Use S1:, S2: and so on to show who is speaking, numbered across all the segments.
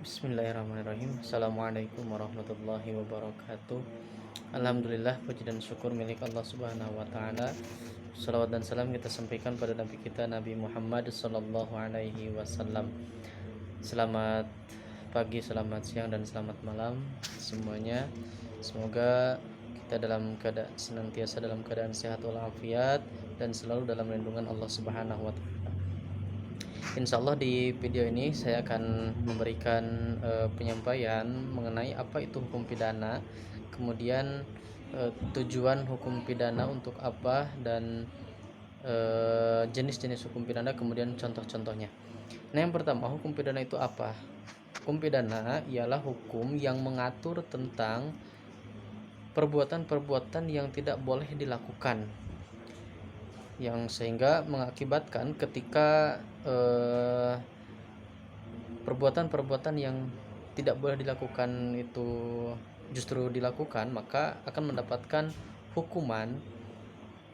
S1: Bismillahirrahmanirrahim. Assalamualaikum warahmatullahi wabarakatuh. Alhamdulillah, puji dan syukur milik Allah Subhanahu wa taala. Salawat dan salam kita sampaikan pada nabi kita Nabi Muhammad sallallahu alaihi wasallam. Selamat pagi, selamat siang dan selamat malam semuanya. Semoga kita senantiasa dalam keadaan sehat walafiat dan selalu dalam lindungan Allah Subhanahu wa taala. Insya Allah di video ini saya akan memberikan penyampaian mengenai apa itu hukum pidana, kemudian tujuan hukum pidana untuk apa, dan jenis-jenis hukum pidana, kemudian contoh-contohnya. Nah, yang pertama, hukum pidana itu apa? Hukum pidana ialah hukum yang mengatur tentang perbuatan-perbuatan yang tidak boleh dilakukan, yang sehingga mengakibatkan ketika perbuatan-perbuatan yang tidak boleh dilakukan itu justru dilakukan, maka akan mendapatkan hukuman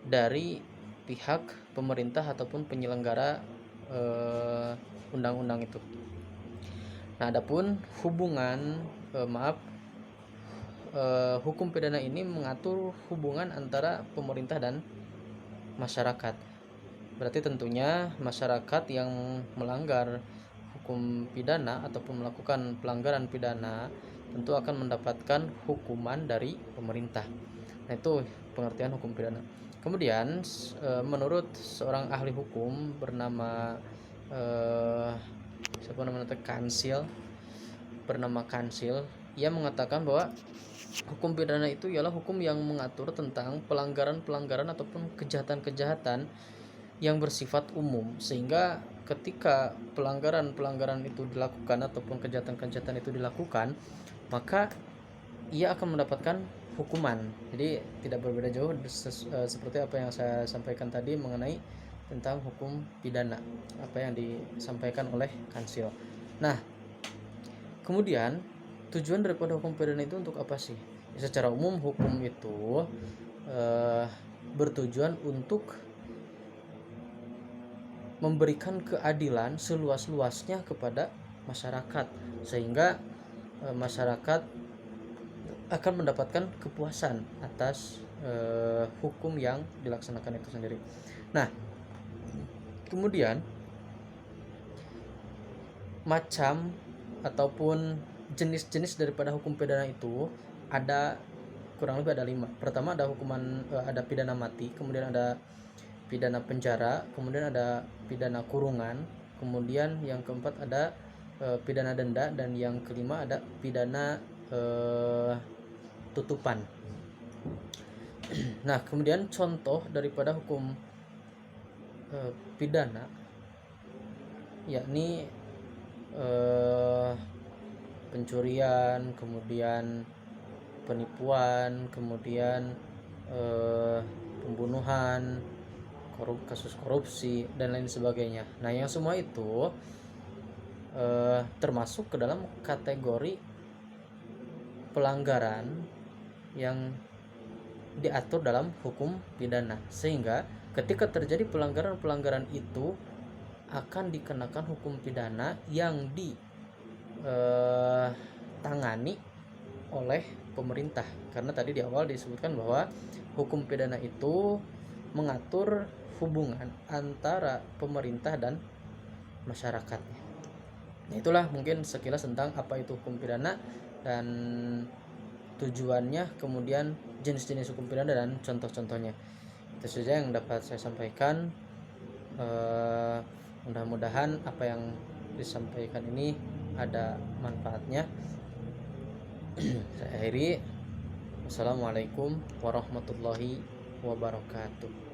S1: dari pihak pemerintah ataupun penyelenggara undang-undang itu. Nah, adapun hukum pidana ini mengatur hubungan antara pemerintah dan masyarakat. Berarti tentunya masyarakat yang melanggar hukum pidana ataupun melakukan pelanggaran pidana tentu akan mendapatkan hukuman dari pemerintah. Nah, itu pengertian hukum pidana. Kemudian menurut seorang ahli hukum bernama Kansil, ia mengatakan bahwa hukum pidana itu ialah hukum yang mengatur tentang pelanggaran-pelanggaran ataupun kejahatan-kejahatan yang bersifat umum, sehingga ketika pelanggaran-pelanggaran itu dilakukan ataupun kejahatan-kejahatan itu dilakukan, maka ia akan mendapatkan hukuman. Jadi tidak berbeda jauh seperti apa yang saya sampaikan tadi mengenai tentang hukum pidana, apa yang disampaikan oleh Kansil. Nah, kemudian tujuan daripada hukum pidana itu untuk apa sih? Secara umum hukum itu bertujuan untuk memberikan keadilan seluas-luasnya kepada masyarakat, sehingga masyarakat akan mendapatkan kepuasan atas hukum yang dilaksanakan itu sendiri. Nah, kemudian macam ataupun jenis-jenis daripada hukum pidana itu ada kurang lebih ada 5. Pertama ada ada pidana mati, kemudian ada pidana penjara, kemudian ada pidana kurungan, kemudian yang keempat ada pidana denda, dan yang kelima ada pidana tutupan. Nah, kemudian contoh daripada hukum pidana yakni pencurian, kemudian penipuan, kemudian pembunuhan, kasus korupsi dan lain sebagainya. Nah, yang semua itu termasuk ke dalam kategori pelanggaran yang diatur dalam hukum pidana, sehingga ketika terjadi pelanggaran-pelanggaran itu akan dikenakan hukum pidana yang ditangani oleh pemerintah. Karena tadi di awal disebutkan bahwa hukum pidana itu mengatur hubungan antara pemerintah dan masyarakatnya. Nah, itulah mungkin sekilas tentang apa itu hukum pidana dan tujuannya, kemudian jenis-jenis hukum pidana dan contoh-contohnya. Itu saja yang dapat saya sampaikan. Mudah-mudahan apa yang disampaikan ini ada manfaatnya. Saya akhiri. Wassalamualaikum warahmatullahi wabarakatuh.